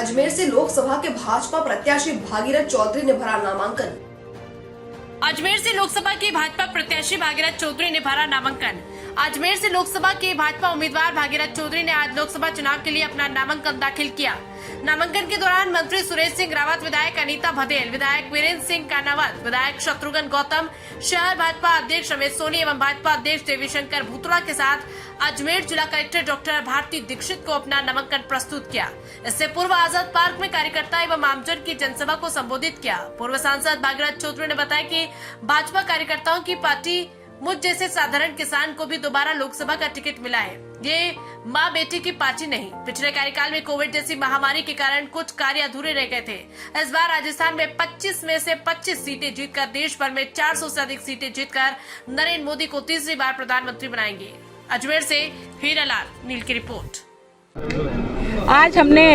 अजमेर से लोकसभा के भाजपा प्रत्याशी भागीरथ चौधरी ने भरा नामांकन। अजमेर से लोकसभा के भाजपा प्रत्याशी भागीरथ चौधरी ने भरा नामांकन। अजमेर से लोकसभा के भाजपा उम्मीदवार भागीरथ चौधरी ने आज लोकसभा चुनाव के लिए अपना नामांकन दाखिल किया। नामांकन के दौरान मंत्री सुरेश सिंह रावत, विधायक अनीता भदेल, विधायक वीरेंद्र सिंह कानावत, विधायक शत्रुघ्न गौतम, शहर भाजपा अध्यक्ष रमेश सोनी एवं भाजपा अध्यक्ष देवीशंकर भूतड़ा के साथ अजमेर जिला कलेक्टर डॉक्टर भारती दीक्षित को अपना नामांकन प्रस्तुत किया। इससे पूर्व आजाद पार्क में कार्यकर्ता एवं आमजन की जनसभा को संबोधित किया। पूर्व सांसद भागीरथ चौधरी ने बताया कि भाजपा कार्यकर्ताओं की पार्टी मुझ जैसे साधारण किसान को भी दोबारा लोकसभा का टिकट मिला है। ये माँ बेटी की पार्टी नहीं। पिछले कार्यकाल में कोविड जैसी महामारी के कारण कुछ कार्य अधूरे रह गए थे। इस बार राजस्थान में 25 में से 25 सीटें जीतकर देश भर में 400 से अधिक सीटें जीतकर नरेंद्र मोदी को तीसरी बार प्रधानमंत्री बनाएंगे। अजमेर से हीरालाल नील की रिपोर्ट। आज हमने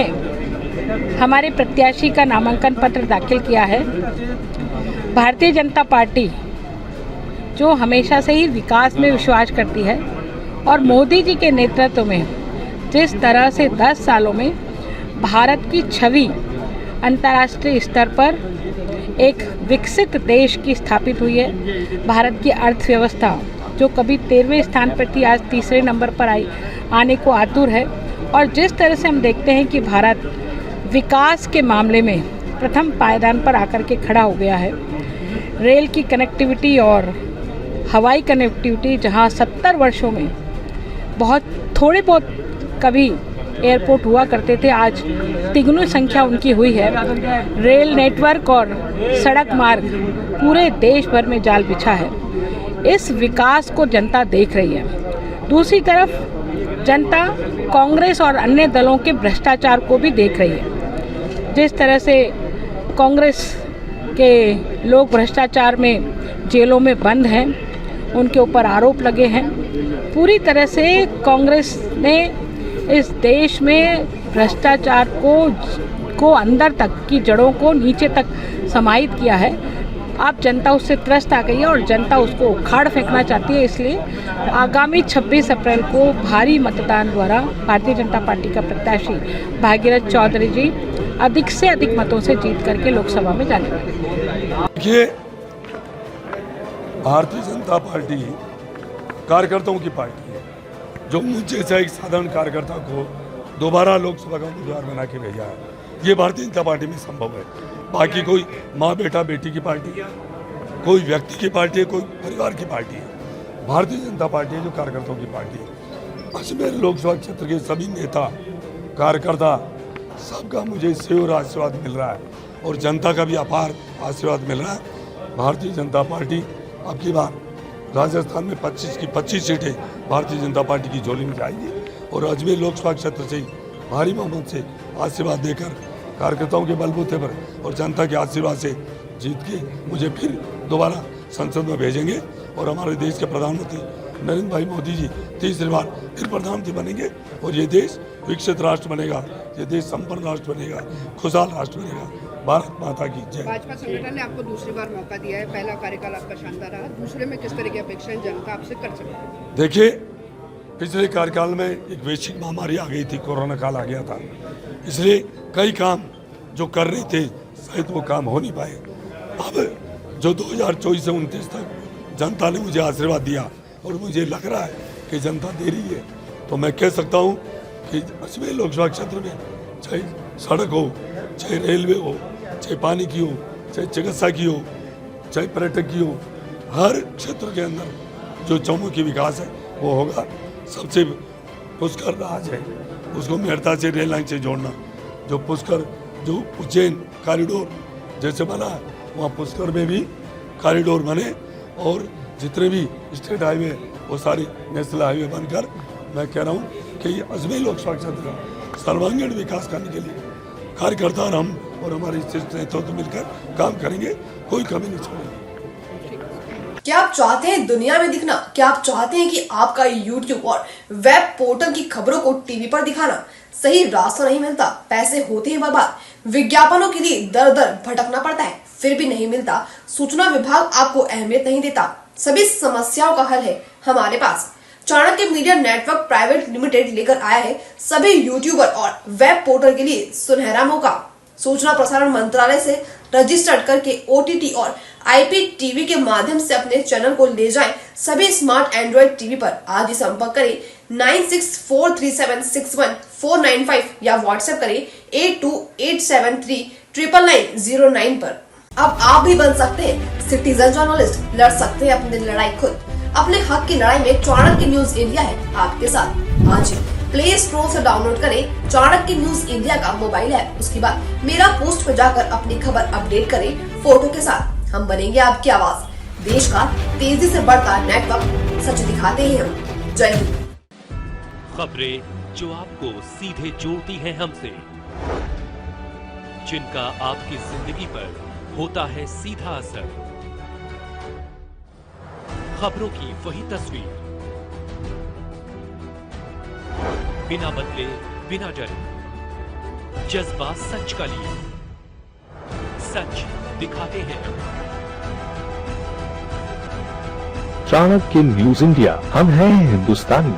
हमारे प्रत्याशी का नामांकन पत्र दाखिल किया है। भारतीय जनता पार्टी जो हमेशा से ही विकास में विश्वास करती है और मोदी जी के नेतृत्व में जिस तरह से 10 सालों में भारत की छवि अंतर्राष्ट्रीय स्तर पर एक विकसित देश की स्थापित हुई है। भारत की अर्थव्यवस्था जो कभी 13वें स्थान पर थी, आज तीसरे नंबर पर आने को आतुर है। और जिस तरह से हम देखते हैं कि भारत विकास के मामले में प्रथम पायदान पर आकर के खड़ा हो गया है। रेल की कनेक्टिविटी और हवाई कनेक्टिविटी, जहां 70 वर्षों में थोड़े बहुत कभी एयरपोर्ट हुआ करते थे, आज तिगुनी संख्या उनकी हुई है। रेल नेटवर्क और सड़क मार्ग पूरे देश भर में जाल बिछा है। इस विकास को जनता देख रही है। दूसरी तरफ जनता कांग्रेस और अन्य दलों के भ्रष्टाचार को भी देख रही है। जिस तरह से कांग्रेस के लोग भ्रष्टाचार में जेलों में बंद हैं, उनके ऊपर आरोप लगे हैं। पूरी तरह से कांग्रेस ने इस देश में भ्रष्टाचार को अंदर तक की जड़ों को नीचे तक समाहित किया है। अब जनता उससे त्रस्त आ गई है और जनता उसको उखाड़ फेंकना चाहती है। इसलिए आगामी 26 अप्रैल को भारी मतदान द्वारा भारतीय जनता पार्टी का प्रत्याशी भागीरथ चौधरी जी अधिक से अधिक मतों से जीत करके लोकसभा में जाने वाले। देखिए, भारतीय जनता पार्टी कार्यकर्ताओं की पार्टी है, जो मुझ जैसा एक साधारण कार्यकर्ता को दोबारा लोकसभा का उम्मीदवार बना के भेजा है। ये भारतीय जनता पार्टी में संभव है। बाकी कोई माँ बेटा बेटी की पार्टी, कोई व्यक्ति की पार्टी है, कोई परिवार की पार्टी है। भारतीय जनता पार्टी है जो कार्यकर्ताओं की पार्टी है। अजमेर लोकसभा क्षेत्र के सभी नेता कार्यकर्ता सबका मुझे सेवा आशीर्वाद मिल रहा है और जनता का भी अपार आशीर्वाद मिल रहा है। भारतीय जनता पार्टी अब की बार राजस्थान में 25 की 25 सीटें भारतीय जनता पार्टी की झोली में जाएगी और अजमेर लोकसभा क्षेत्र से भारी बहुमत से आशीर्वाद देकर कार्यकर्ताओं के बलबूते पर और जनता के आशीर्वाद से जीत के मुझे फिर दोबारा संसद में भेजेंगे और हमारे देश के प्रधानमंत्री नरेंद्र भाई मोदी जी तीसरी बार फिर प्रधानमंत्री बनेंगे और ये देश विकसित राष्ट्र बनेगा, ये देश संपन्न राष्ट्र बनेगा, खुशहाल राष्ट्र बनेगा। भारत माता की जय। भाजपा संगठन ने आपको दूसरी बार मौका दिया है। पहला कार्यकाल आपका शानदार रहा, दूसरे में किस तरह की अपेक्षाएं जनता आपसे कर सकती है? देखिए, पिछले कार्यकाल में एक वैश्विक महामारी आ गई थी, कोरोना काल आ गया था, इसलिए कई काम जो कर रहे थे शायद वो काम हो नहीं पाए। अब जो 2024 से 29 तक जनता ने मुझे आशीर्वाद दिया और मुझे लग रहा है कि जनता दे रही है, तो मैं कह सकता हूँ कि अजमेर लोकसभा क्षेत्र में चाहे सड़क हो, चाहे रेलवे हो, चाहे पानी की हो, चाहे चिकित्सा की हो, चाहे पर्यटक की हो, हर क्षेत्र के अंदर जो चौमुखी विकास है वो होगा। सबसे पुष्कर राज है, उसको मेहरता से रेल लाइन से जोड़ना। जो पुष्कर जो उज्जैन कॉरिडोर जैसे बना है, वहाँ पुष्कर में भी कॉरिडोर बने और जितने भी स्टेट हाईवे वो सारी नेशनल हाईवे बनकर, मैं कह रहा हूँ कि अजमेर लोकसभा क्षेत्र का सर्वांगीण विकास करने के लिए कार्यकर्ता और हम और हमारे नेतृत्व मिलकर काम करेंगे, कोई कमी नहीं छोड़ेंगे। क्या आप चाहते हैं दुनिया में दिखना? क्या आप चाहते हैं कि आपका YouTube और वेब पोर्टल की खबरों को टीवी पर दिखाना? सही रास्ता नहीं मिलता, पैसे होते हैं बर्बाद, विज्ञापनों के लिए दर दर भटकना पड़ता है, फिर भी नहीं मिलता, सूचना विभाग आपको अहमियत नहीं देता। सभी समस्याओं का हल है हमारे पास। Chanakya media network private limited लेकर आया है सभी यूट्यूबर और वेब पोर्टल के लिए सुनहरा मौका। सूचना प्रसारण मंत्रालय से रजिस्टर्ड करके OTT और IPTV के माध्यम से अपने चैनल को ले जाएं सभी स्मार्ट एंड्रॉइड टीवी पर। आज ही संपर्क करें 9643761495 या व्हाट्सएप करें 8287399909 पर। अब आप भी बन सकते हैं सिटीजन जर्नलिस्ट, लड़ सकते हैं अपनी लड़ाई खुद। अपने हक की लड़ाई में चाणक्य न्यूज इंडिया है आपके साथ। आज ही प्ले स्टोर से डाउनलोड करें चाणक्य न्यूज इंडिया का मोबाइल ऐप। उसके बाद मेरा पोस्ट पर जाकर अपनी खबर अपडेट करें फोटो के साथ। हम बनेंगे आपकी आवाज, देश का तेजी से बढ़ता नेटवर्क, सच दिखाते हैं हम। जय हिंद। खबरें जो आपको सीधे जोड़ती हैं हमसे, जिनका आपकी जिंदगी पर होता है सीधा असर, खबरों की वही तस्वीर, बिना बदले बिना डरे, जज्बा सच का लिए, सच दिखाते हैं। चाणक्य न्यूज इंडिया, हम हैं हिंदुस्तानी।